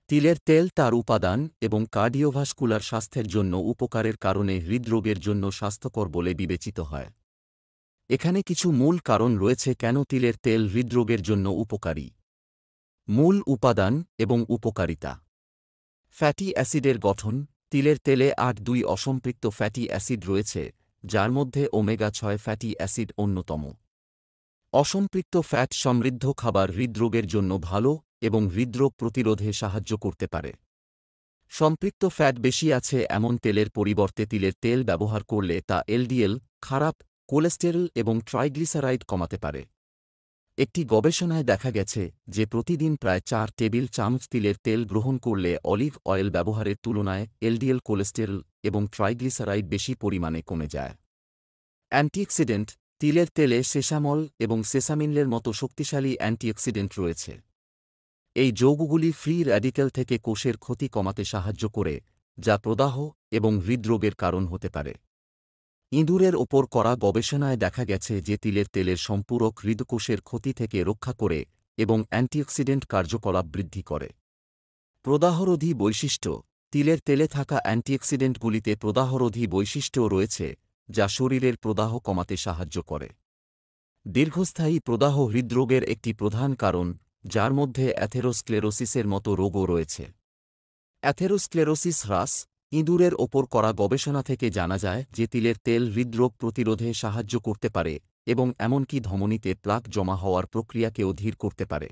তিলের তেল তার উপাদান এবং কার্ডিওভাস্কুলার স্বাস্থ্যের জন্য উপকারের কারণে হৃদরোগের জন্য স্বাস্থ্যকর বলে বিবেচিত হয়। এখানে কিছু মূল কারণ রয়েছে কেন তিলের তেল হৃদরোগের জন্য উপকারী। মূল উপাদান এবং উপকারিতা। ফ্যাটি অ্যাসিডের গঠন। তিলের তেলে ৮-২ অসম্পৃক্ত ফ্যাটি অ্যাসিড রয়েছে, যার মধ্যে ওমেগা-৬ ফ্যাটি অ্যাসিড অন্যতম। অসম্পৃক্ত ফ্যাট সমৃদ্ধ খাবার হৃদরোগের জন্য ভালো এবং হৃদরোগ প্রতিরোধে সাহায্য করতে পারে। সম্পৃক্ত ফ্যাট বেশি আছে এমন তেলের পরিবর্তে তিলের তেল ব্যবহার করলে তা এলডিএল, খারাপ কোলেস্টেরল এবং ট্রাইগ্লিসারাইড কমাতে পারে। একটি গবেষণায় দেখা গেছে যে প্রতিদিন প্রায় ৪ টেবিল চামচ তিলের তেল গ্রহণ করলে অলিভ অয়েল ব্যবহারের তুলনায় এলডিএল কোলেস্টেরল এবং ট্রাইগ্লিসারাইড বেশি পরিমাণে কমে যায়। অ্যান্টিঅক্সিডেন্ট। তিলের তেলে সেসামল এবং সেসামিনের মতো শক্তিশালী অ্যান্টিঅক্সিডেন্ট রয়েছে। এই যৌগগুলি ফ্রি র্যাডিক্যাল থেকে কোষের ক্ষতি কমাতে সাহায্য করে, যা প্রদাহ এবং হৃদরোগের কারণ হতে পারে। ইঁদুরের ওপর করা গবেষণায় দেখা গেছে যে তিলের তেলের সম্পূরক হৃদকোষের ক্ষতি থেকে রক্ষা করে এবং অ্যান্টিঅক্সিডেন্ট কার্যকলাপ বৃদ্ধি করে। প্রদাহরোধী বৈশিষ্ট্য। তিলের তেলে থাকা অ্যান্টিঅক্সিডেন্টগুলিতে প্রদাহরোধী বৈশিষ্ট্যও রয়েছে, যা শরীরের প্রদাহ কমাতে সাহায্য করে। দীর্ঘস্থায়ী প্রদাহ হৃদরোগের একটি প্রধান কারণ, যার মধ্যে অ্যাথেরোস্ক্লেরোসিসের মতো রোগও রয়েছে। অ্যাথেরোস্ক্লেরোসিস হ্রাস। ইঁদুরের ওপর করা গবেষণা থেকে জানা যায় যে তিলের তেল হৃদরোগ প্রতিরোধে সাহায্য করতে পারে এবং এমনকি ধমনীতে প্লাক জমা হওয়ার প্রক্রিয়াকেও ধীর করতে পারে।